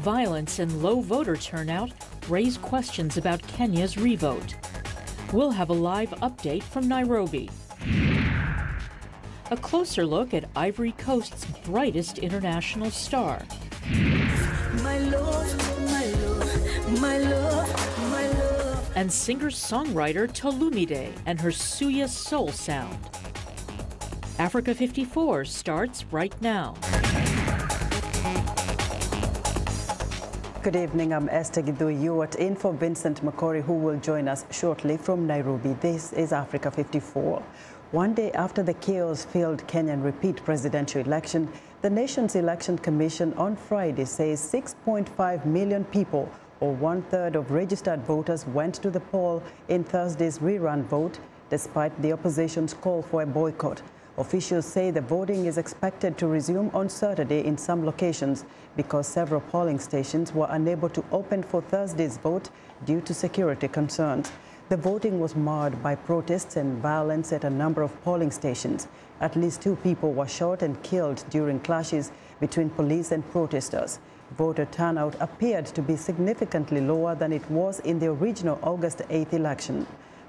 Violence and low voter turnout raise questions about Kenya's revote. We'll have a live update from Nairobi. A closer look at Ivory Coast's brightest international star. My love, my love, my love, my love. And singer-songwriter Tolumide and her Suya soul sound. Africa 54 starts right now. Good evening, I'm Esther Gidhui. You are in for Vincent Makori, who will join us shortly from Nairobi. This is Africa 54. One day after the chaos-filled Kenyan repeat presidential election, the nation's election commission on Friday says 6.5 million people, or one-third of registered voters, went to the poll in Thursday's rerun vote, despite the opposition's call for a boycott. Officials say the voting is expected to resume on Saturday in some locations because several polling stations were unable to open for Thursday's vote due to security concerns. The voting was marred by protests and violence at a number of polling stations. At least 2 people were shot and killed during clashes between police and protesters. Voter turnout appeared to be significantly lower than it was in the original August 8th election.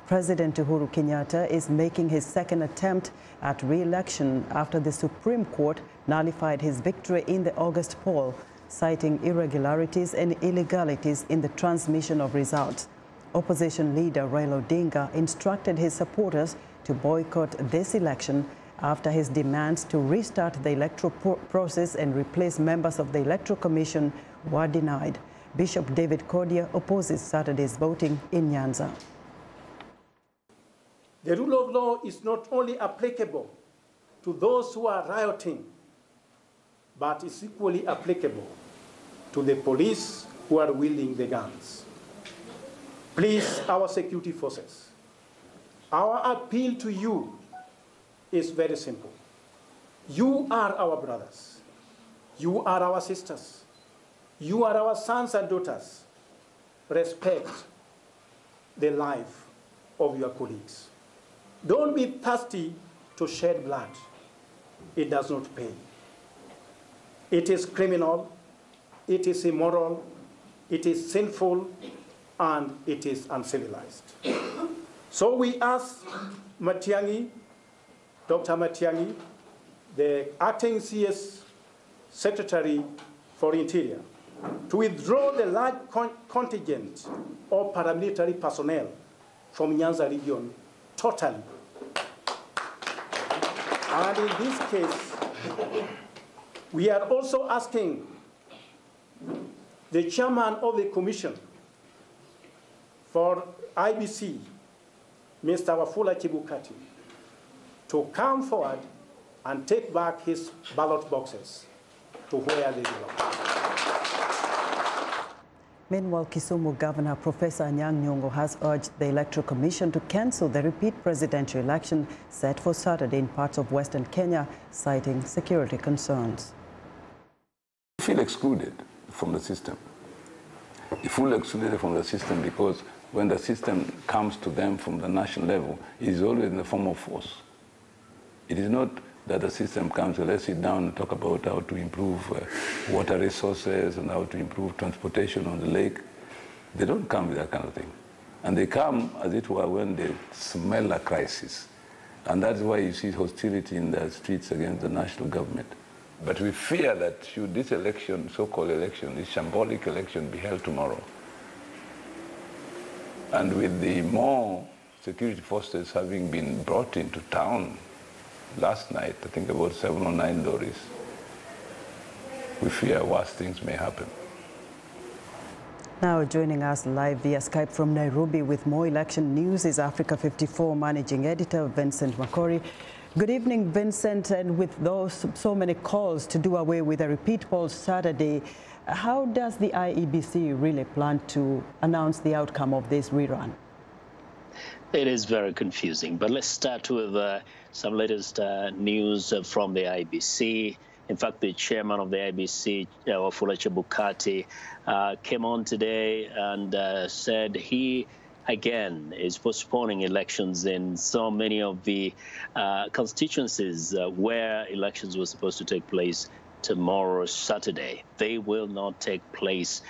President Uhuru Kenyatta is making his second attempt at re-election after the Supreme Court nullified his victory in the August poll, citing irregularities and illegalities in the transmission of results. Opposition leader Raila Odinga instructed his supporters to boycott this election after his demands to restart the electoral process and replace members of the Electoral Commission were denied. Bishop David Kodia opposes Saturday's voting in Nyanza. The rule of law is not only applicable to those who are rioting, but is equally applicable to the police who are wielding the guns. Please, our security forces, our appeal to you is very simple. You are our brothers. You are our sisters. You are our sons and daughters. Respect the life of your colleagues. Don't be thirsty to shed blood. It does not pay. It is criminal, it is immoral, it is sinful, and it is uncivilized. So we ask Matiang'i, Dr. Matiang'i, the acting CS Secretary for Interior, to withdraw the large contingent of paramilitary personnel from Nyanza region totally. And in this case, we are also asking the chairman of the commission for IBC, Mr. Wafula Chebukati, to come forward and take back his ballot boxes to where they belong. Meanwhile, Kisumu Governor Professor Anyang' Nyong'o has urged the Electoral Commission to cancel the repeat presidential election set for Saturday in parts of Western Kenya, citing security concerns. They feel excluded from the system. They feel excluded from the system because when the system comes to them from the national level, it is always in the form of force. It is not that the system comes, let's sit down and talk about how to improve water resources and how to improve transportation on the lake. They don't come with that kind of thing. And they come, as it were, when they smell a crisis. And that's why you see hostility in the streets against the national government. But we fear that should this election, so-called election, this shambolic election, be held tomorrow, and with the more security forces having been brought into town last night, I think about 7 or 9 lorries, we fear worse things may happen. Now joining us live via Skype from Nairobi with more election news is Africa 54 Managing Editor Vincent Makori. Good evening, Vincent. And with those so many calls to do away with a repeat poll Saturday, how does the IEBC really plan to announce the outcome of this rerun? It is very confusing, but let's start with some latest news from the IEBC. In fact, the chairman of the IEBC, Wafula Chebukati, came on today and said he, again, is postponing elections in so many of the constituencies where elections were supposed to take place tomorrow, Saturday. They will not take place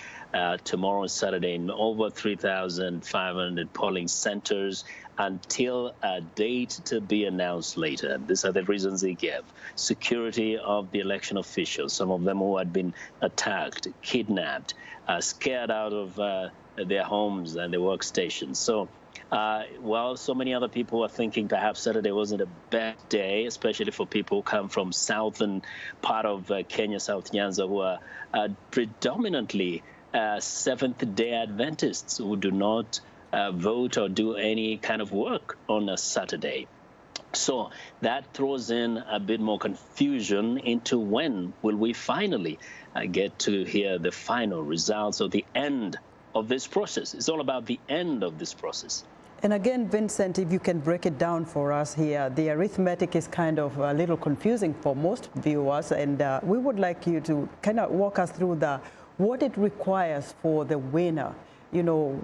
tomorrow, Saturday, in over 3,500 polling centers until a date to be announced later. These are the reasons they gave. Security of the election officials, some of them who had been attacked, kidnapped, scared out of their homes and their workstations. So while so many other people are thinking perhaps Saturday wasn't a bad day, especially for people who come from southern part of Kenya, South Nyanza, who are predominantly Seventh-day Adventists who do not vote or do any kind of work on a Saturday. So that throws in a bit more confusion into when will we finally get to hear the final results or the end of this process. It's all about the end of this process. And again, Vincent, if you can break it down for us here, the arithmetic is kind of a little confusing for most viewers, and we would like you to kind of walk us through what it requires for the winner. You know,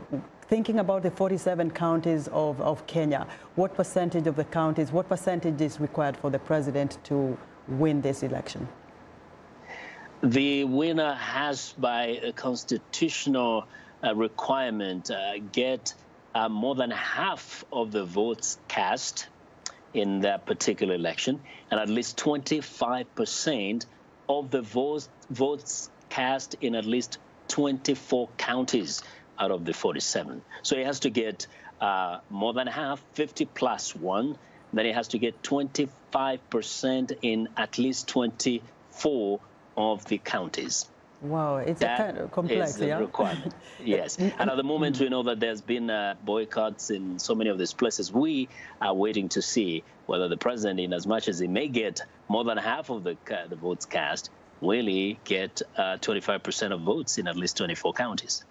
thinking about the 47 counties of Kenya, what percentage of the counties, what percentage is required for the president to win this election? The winner has, by a constitutional requirement, get more than half of the votes cast in that particular election, and at least 25% of the votes cast in at least 24 counties out of the 47. So he has to get more than half, 50 plus 1. Then he has to get 25% in at least 24 of the counties. Wow, it's a kind of complex, is the requirement. Yes, and at the moment we know that there's been boycotts in so many of these places. We are waiting to see whether the president, in as much as he may get more than half of the votes cast, will he get 25% of votes in at least 24 counties.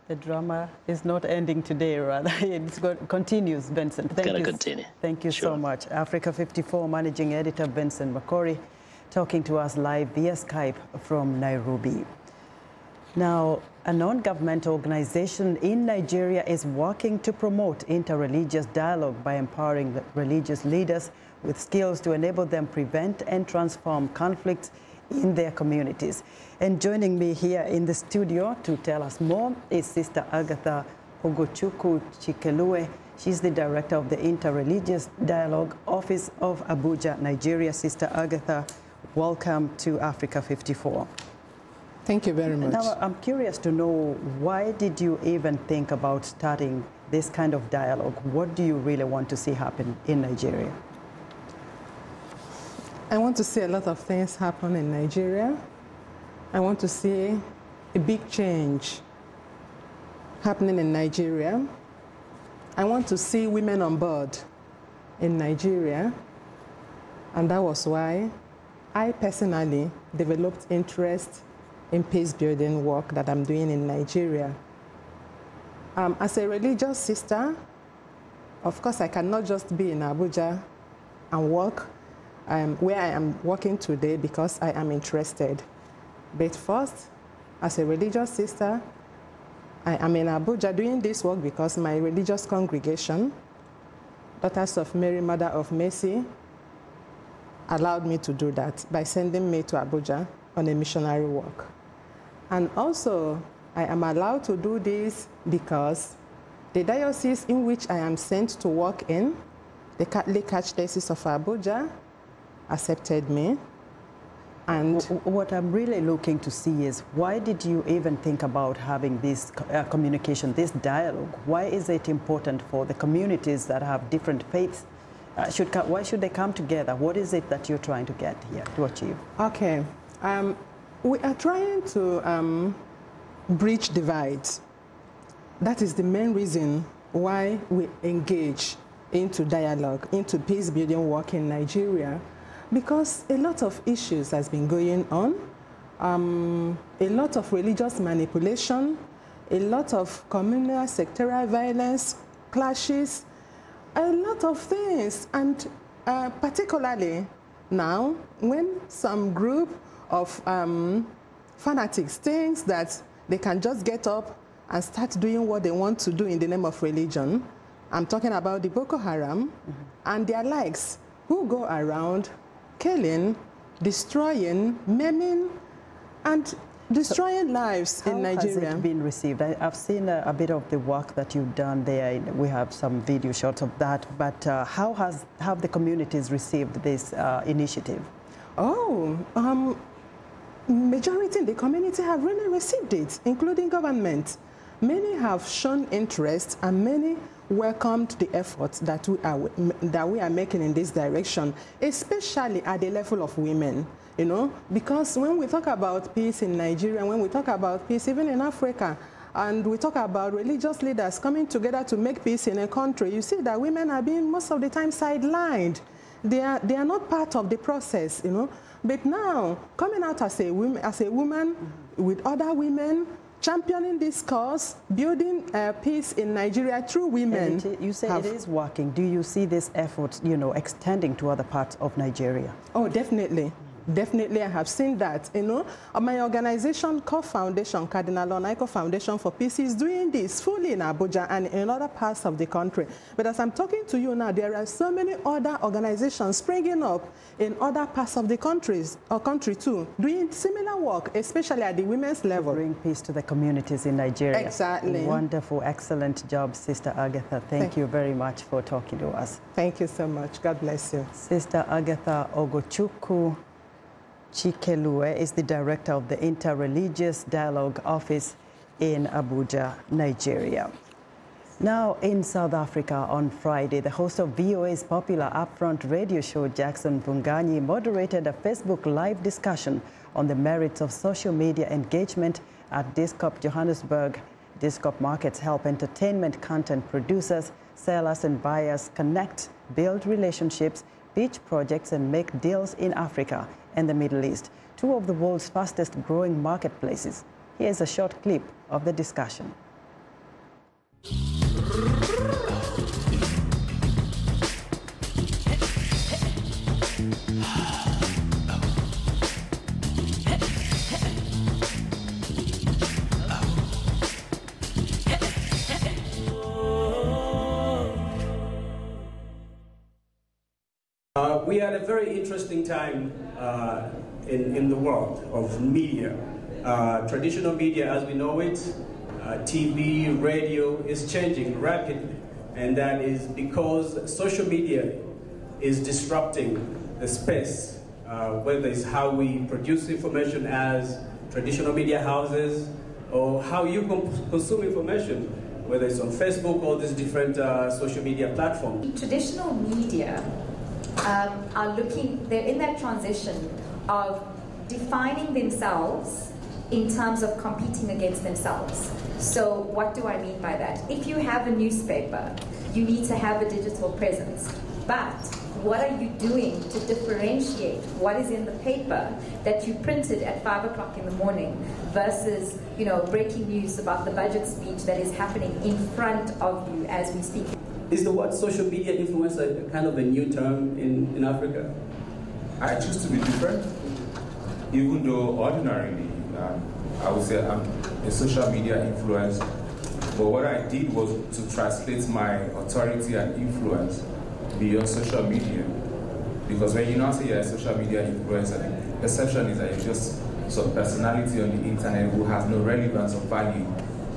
The drama is not ending today, rather. It continues, Vincent. It's going to continue. Thank you so much. Africa 54 Managing Editor Vincent Makori talking to us live via Skype from Nairobi. Now, a non-governmental organization in Nigeria is working to promote interreligious dialogue by empowering religious leaders with skills to enable them prevent and transform conflicts in their communities. And joining me here in the studio to tell us more is Sister Agatha Ogochukwu Chikelue. She's the director of the Interreligious Dialogue Office of Abuja, Nigeria. Sister Agatha, welcome to Africa 54. Thank you very much. Now, I'm curious to know, why did you even think about starting this kind of dialogue? What do you really want to see happen in Nigeria? I want to see a lot of things happen in Nigeria. I want to see a big change happening in Nigeria. I want to see women on board in Nigeria. And that was why I personally developed interest in peace-building work that I'm doing in Nigeria. As a religious sister, of course, I cannot just be in Abuja and work where I am working today because I am interested. But first, as a religious sister, I am in Abuja doing this work because my religious congregation, Daughters of Mary, Mother of Mercy, allowed me to do that by sending me to Abuja on a missionary work. And also, I am allowed to do this because the diocese in which I am sent to work in, the Catholic Archdiocese of Abuja, accepted me. And what I'm really looking to see is, why did you even think about having this communication, this dialogue? Why is it important for the communities that have different faiths? Why should they come together? What is it that you're trying to get here, to achieve? Okay. We are trying to bridge divides. That is the main reason why we engage into dialogue, into peace-building work in Nigeria, because a lot of issues has been going on, a lot of religious manipulation, a lot of communal sectarian violence, clashes, a lot of things. And particularly now, when some group of fanatics think that they can just get up and start doing what they want to do in the name of religion, I'm talking about the Boko Haram and their likes, who go around killing destroying, maiming, and destroying lives in Nigeria. How has it been received? I've seen a bit of the work that you've done there. We have some video shots of that. But how have the communities received this initiative? Oh, majority in the community have really received it, including government. Many have shown interest and many welcomed the efforts that we are making in this direction, especially at the level of women. You know, because when we talk about peace in Nigeria, when we talk about peace even in Africa, and we talk about religious leaders coming together to make peace in a country, you see that women are being most of the time sidelined. They are not part of the process, you know. But now, coming out as a woman with other women, championing this cause, building peace in Nigeria through women. You say it is working. Do you see this effort, you know, extending to other parts of Nigeria? Oh, definitely. Definitely, I have seen that. You know, my organization, CORE Foundation, Cardinal Onaico Foundation for Peace, is doing this fully in Abuja and in other parts of the country. But as I'm talking to you now, there are so many other organizations springing up in other parts of the country too, doing similar work, especially at the women's level. Bring peace to the communities in Nigeria. Exactly. Wonderful, excellent job, Sister Agatha. Thank you very much for talking to us. Thank you so much. God bless you. Sister Agatha Ogochukwu Chikelue is the director of the Interreligious Dialogue Office in Abuja, Nigeria. Now in South Africa on Friday, the host of VOA's popular Upfront radio show, Jackson Vunganyi, moderated a Facebook Live discussion on the merits of social media engagement at Discop Johannesburg. Discop markets help entertainment content producers, sellers and buyers connect, build relationships, pitch projects and make deals in Africa and the Middle East, two of the world's fastest growing marketplaces. Here's a short clip of the discussion. We are at a very interesting time in the world of media. Traditional media as we know it, TV, radio, is changing rapidly. And that is because social media is disrupting the space, whether it's how we produce information as traditional media houses, or how you consume information, whether it's on Facebook or these different social media platforms. Traditional media they're in that transition of defining themselves in terms of competing against themselves. So what do I mean by that? If you have a newspaper, you need to have a digital presence. But what are you doing to differentiate what is in the paper that you printed at 5 o'clock in the morning versus, you know, breaking news about the budget speech that is happening in front of you as we speak? Is the word social media influencer kind of a new term in Africa? I choose to be different, even though ordinarily I would say I'm a social media influencer. But what I did was to translate my authority and influence beyond social media. Because when you now say you're a social media influencer, the perception is that you're just some personality on the internet who has no relevance or value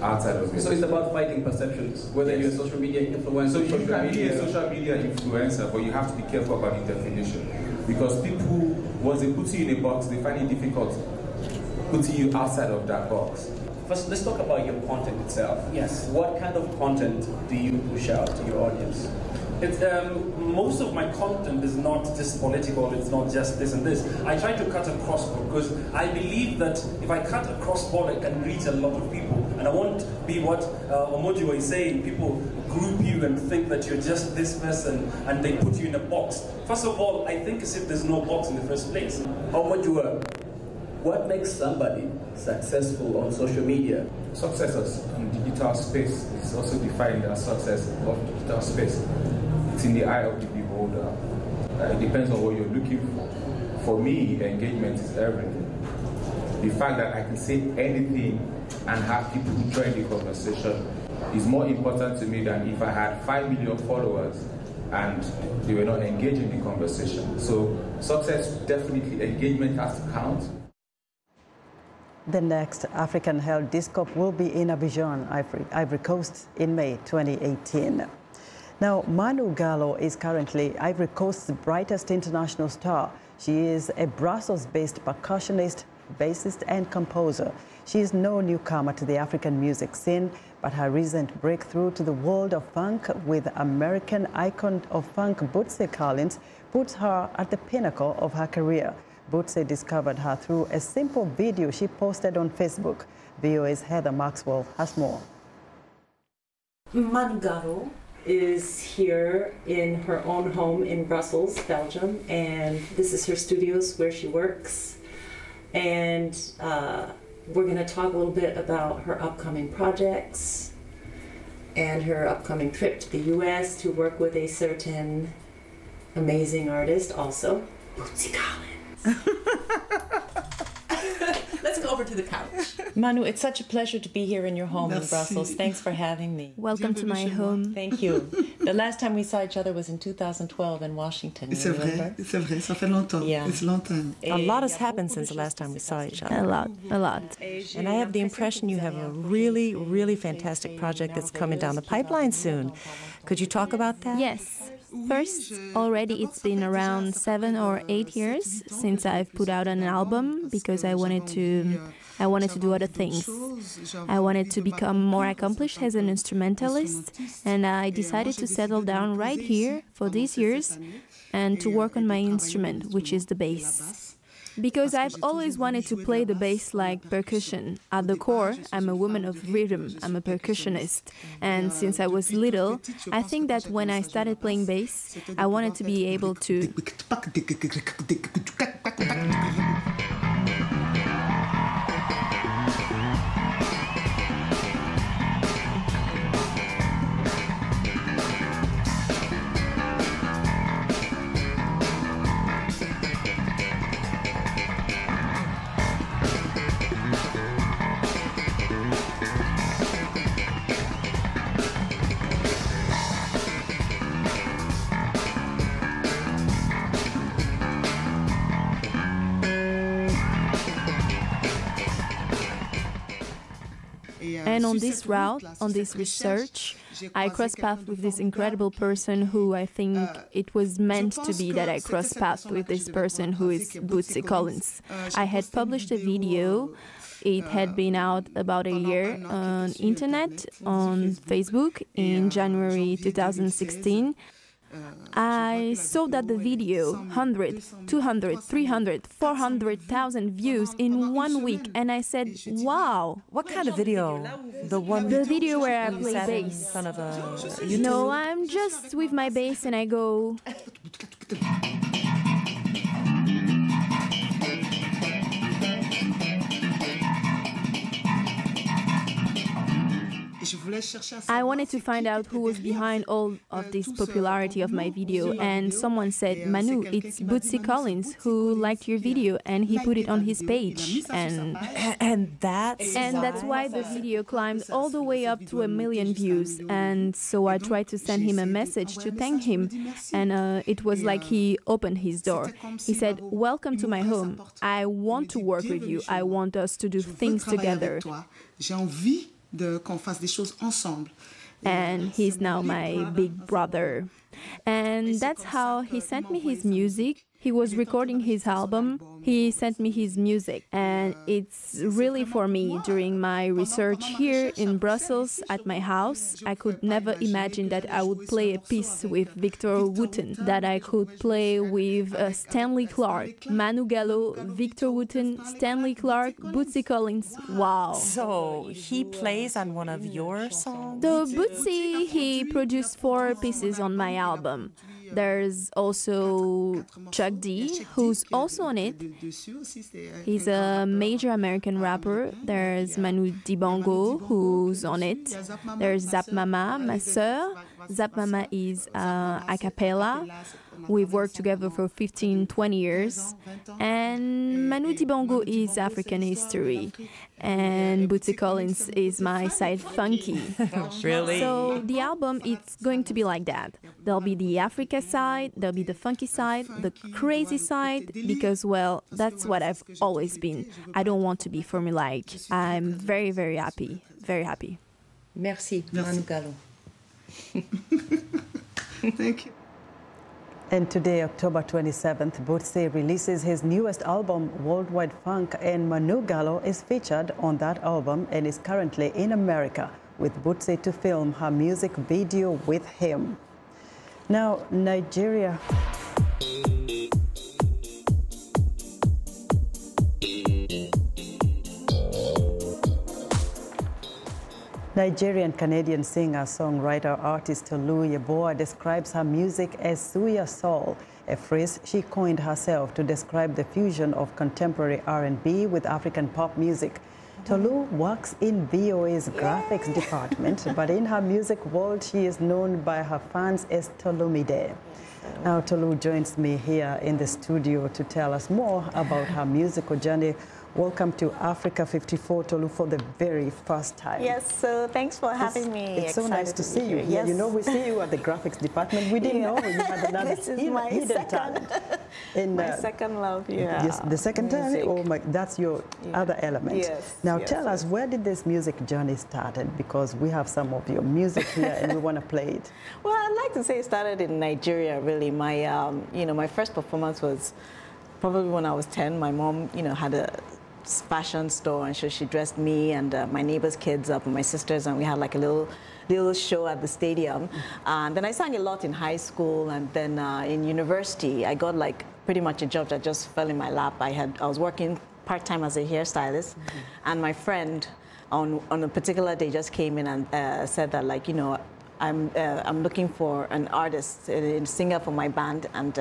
outside of it. So it's about fighting perceptions, whether you're a social media influencer. So you can be a social media influencer, but you have to be careful about the definition. Because people, once they put you in a box, they find it difficult putting you outside of that box. First, let's talk about your content itself. Yes. What kind of content do you push out to your audience? Most of my content is not just political, it's not just this and this. I try to cut across because I believe that if I cut across board, I can reach a lot of people. And I won't be what Omojo is saying, people group you and think that you're just this person and they put you in a box. First of all, I think as if there's no box in the first place. Omojo, what makes somebody successful on social media? Success in digital space is also defined as success of digital space. It's in the eye of the beholder. It depends on what you're looking for. For me, engagement is everything. The fact that I can say anything and have people who join the conversation is more important to me than if I had 5 million followers and they were not engaging in the conversation. So success, definitely engagement has to count. The next African-held Discop will be in Abidjan, Ivory Coast, in May 2018. Now, Manu Gallo is currently Ivory Coast's brightest international star. She is a Brussels-based percussionist, bassist, and composer. She is no newcomer to the African music scene, but her recent breakthrough to the world of funk with American icon of funk Bootsy Collins puts her at the pinnacle of her career. Bootsy discovered her through a simple video she posted on Facebook. VOA's Heather Maxwell has more. Manu Gallo is here in her own home in Brussels, Belgium, and this is her studios where she works. And we're going to talk a little bit about her upcoming projects and her upcoming trip to the US to work with a certain amazing artist also, Bootsy Collins. Let's go over to the couch. Manu, it's such a pleasure to be here in your home in Brussels. Thanks for having me. Welcome to my home. Thank you. The last time we saw each other was in 2012 in Washington. C'est vrai, ça fait longtemps. Yeah. It's longtemps. A lot has happened since the last time we saw each other. A lot. And I have the impression you have a really, really fantastic project that's coming down the pipeline soon. Could you talk about that? Yes. First, already it's been around 7 or 8 years since I've put out an album because I wanted to do other things. I wanted to become more accomplished as an instrumentalist, and I decided to settle down right here for these years and to work on my instrument, which is the bass. Because I've always wanted to play the bass like percussion. At the core, I'm a woman of rhythm, I'm a percussionist. And since I was little, I think that when I started playing bass, I wanted to be able to... And on this route, on this research, I crossed paths with this incredible person who I think it was meant to be that I crossed paths with this person who is Bootsy Collins. I had published a video. It had been out about a year on internet, on Facebook in January 2016. I saw that the video, 100, 200, 300, 400,000 views in 1 week, and I said, wow. What kind of video? The video where I play bass. In front of a YouTube? No, I'm just with my bass and I go... I wanted to find out who was behind all of this popularity of my video, and someone said, Manu, it's Bootsy Collins who liked your video and he put it on his page. And that's why the video climbed all the way up to 1 million views. And so I tried to send him a message to thank him, and it was like he opened his door. He said, welcome to my home. I want to work with you. I want us to do things together. And he's now my big brother. And that's how he sent me his music. He was recording his album. He sent me his music. And it's really for me, during my research here in Brussels at my house, I could never imagine that I would play a piece with Victor Wooten, that I could play with Stanley Clarke, Manu Gallo, Victor Wooten, Stanley Clarke, Bootsy Collins. Wow. So he plays on one of your songs? So Bootsy, he produced 4 pieces on my album. There's also Chuck D, who's also on it. He's a major American rapper. There's Manu Dibango, who's on it. There's Zap Mama, Ma Sœur. Zap Mama is a cappella. We've worked together for 15, 20 years. And Manu Dibango is African history. And Bootsy Collins is my side funky. Really? So the album, it's going to be like that. There'll be the Africa side, there'll be the funky side, the crazy side, because, well, that's what I've always been. I don't want to be formulaic. I'm very, very happy. Very happy. Merci, Manu Gallo. Thank you. And today, October 27th, Bootsy releases his newest album, Worldwide Funk, and Manu Gallo is featured on that album and is currently in America with Bootsy to film her music video with him. Now, Nigeria. Nigerian-Canadian singer-songwriter artist Tolu Yeboah describes her music as Suya Soul, a phrase she coined herself to describe the fusion of contemporary R&B with African pop music. Tolu works in VOA's graphics department, but in her music world, she is known by her fans as Tolumide. Now, Tolu joins me here in the studio to tell us more about her musical journey. Welcome to Africa 54, Tolu, for the very first time. Yes, so thanks for having me. It's so nice to see you here. Yes. You know, we see you at the graphics department. We didn't know you had another hidden talent. In, my second love, yeah. Yes, the second talent? Oh my, that's your other element. Yes. Now tell us, where did this music journey started? Because we have some of your music here and we want to play it. Well, I'd like to say it started in Nigeria, really. My, my first performance was probably when I was 10. My mom, had a fashion store, and so she dressed me and my neighbor's kids up and my sisters, and we had like a little show at the stadium. And then I sang a lot in high school, and then in university I got like pretty much a job that just fell in my lap. I was working part-time as a hairstylist, and my friend on a particular day just came in and said that, like, I'm looking for an artist, a singer for my band, and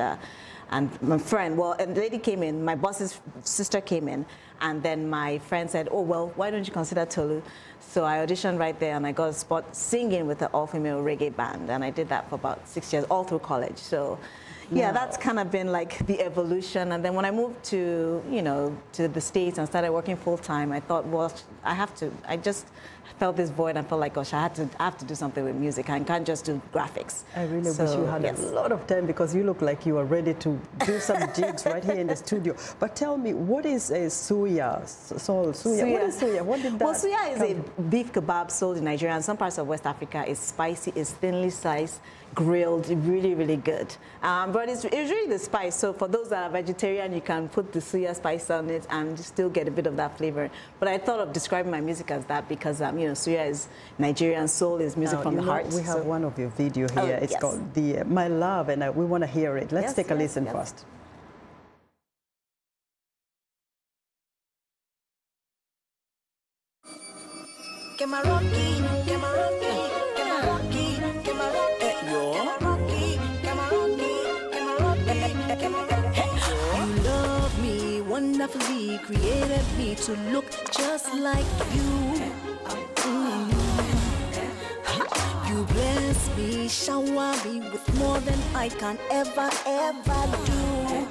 my friend, a lady came in, my boss's sister came in, and then my friend said, oh, well, why don't you consider Tolu? So I auditioned right there, and I got a spot singing with the all-female reggae band, and I did that for about 6 years, all through college. So yeah, that's kind of been like the evolution. And then when I moved to, to the States and started working full-time, I thought, well, I just felt this void and felt like, gosh, I have to do something with music. I can't just do graphics. I really wish you had a lot of time, because you look like you are ready to do some jigs right here in the studio. But tell me, what is a Suya Soul? Suya. What is Suya? What did that? Well, Suya is a beef kebab sold in Nigeria, and some parts of West Africa. It's spicy, it's thinly sliced, grilled, really, really good. But it's really the spice. So for those that are vegetarian, you can put the Suya spice on it and still get a bit of that flavor. But I thought of describing my music as that because, Suya is Nigerian, soul is music from the heart. We have one of your video here. It's called My Love, and we want to hear it. Let's take a listen first. Get my Rocky, get my Rocky, get my Rocky, get my Rocky, get my Rocky, get my Rocky, get my Rocky, get my Rocky. You love me wonderfully, created me to look just like you. You bless me, shower me with more than I can ever do.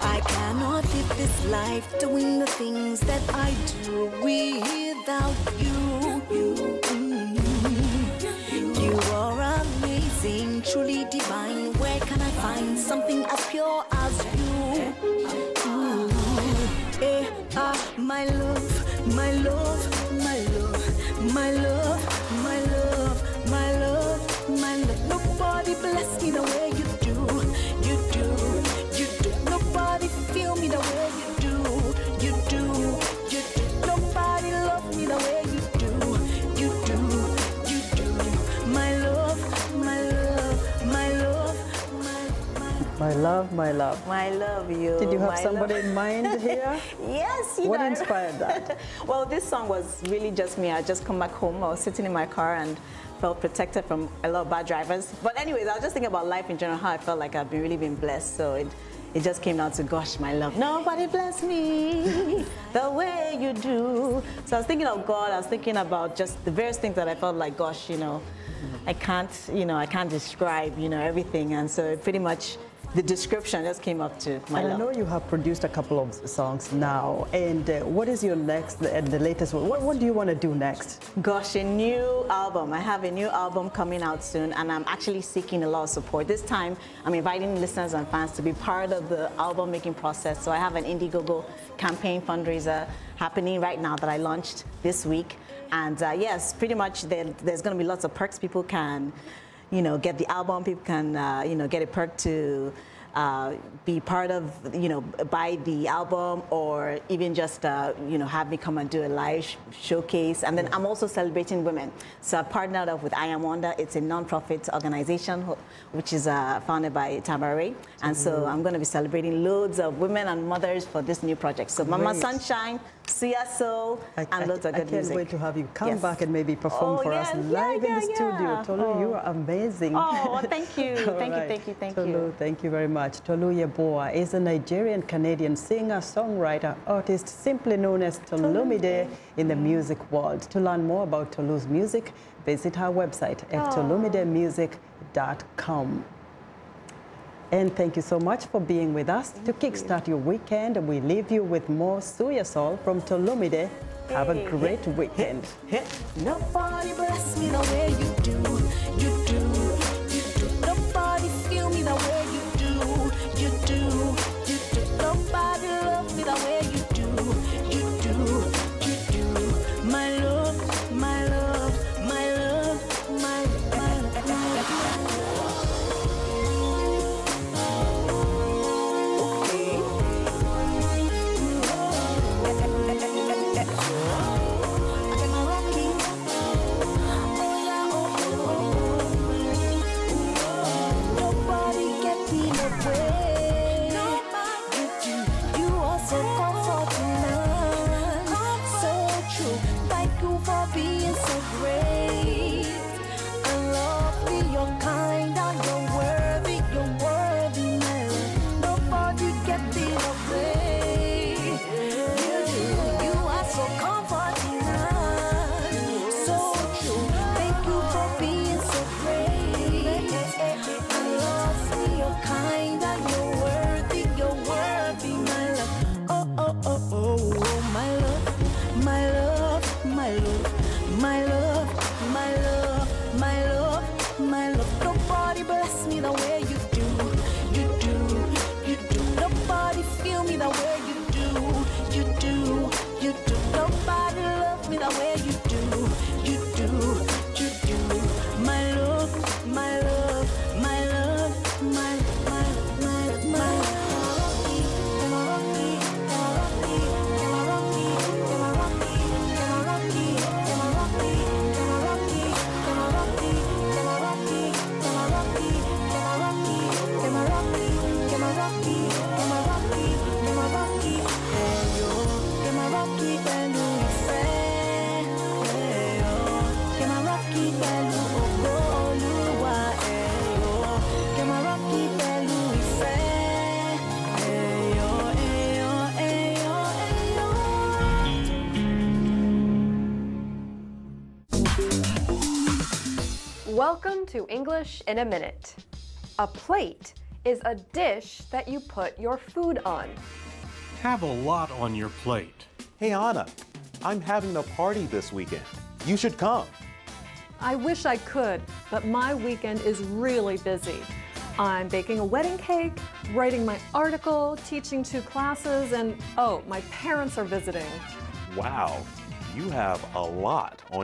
I cannot live this life doing the things that I do without you. You are amazing, truly divine. Where can I find something as pure as you? My love, my love, my love, my love, my love, my love, my love. Nobody bless me the way you do. You do. Nobody feel me the way you do. You do. You do. Nobody love me the way you do. You do. You do. My love, my love, my love, my love, my love. My love, you. Did you have somebody in mind here? Yes. What inspired that? Well, this song was really just me. I just come back home. I was sitting in my car and felt protected from a lot of bad drivers. But anyways, I was just thinking about life in general, how I felt like I've really been blessed. So it just came down to, gosh, my love. Nobody bless me the way you do. So I was thinking of God. I was thinking about just the various things that I felt like, gosh, I can't, I can't describe, everything. And so pretty much the description just came up to my And love. I know you have produced a couple of songs now. And what is your next, the latest one? What do you want to do next? Gosh, a new album. I have a new album coming out soon, and I'm actually seeking a lot of support. This time, I'm inviting listeners and fans to be part of the album making process. So I have an Indiegogo campaign fundraiser happening right now that I launched this week. And yes, pretty much there's going to be lots of perks. People can, get the album. People can, get a perk to be part of, buy the album, or even just, have me come and do a live showcase. And then I'm also celebrating women. So I partnered up with I Am Wonder. It's a non-profit organization which is founded by Tamara. And so I'm going to be celebrating loads of women and mothers for this new project. So Mama Sunshine, Suya Soul, and loads of good music. I can't wait to have you come back and maybe perform for us live in the studio. Tolu, you are amazing. Oh, thank you. Thank you. Tolu, thank you very much. Tolu Yeboah is a Nigerian-Canadian singer, songwriter, artist, simply known as Tolumide in the music world. To learn more about Tolu's music, visit her website at tolumidemusic.com. And thank you so much for being with us. To kickstart your weekend, we leave you with more Suya Soul from Tolumide. Have a great weekend. Nobody bless me the way you do. Nobody feel me the way you do. Nobody love me the way you do. My love, my love, my love, my love. Welcome to English in a Minute. A plate is a dish that you put your food on. Have a lot on your plate. Hey Anna, I'm having a party this weekend. You should come. I wish I could, but my weekend is really busy. I'm baking a wedding cake, writing my article, teaching 2 classes, and oh, my parents are visiting. Wow, you have a lot on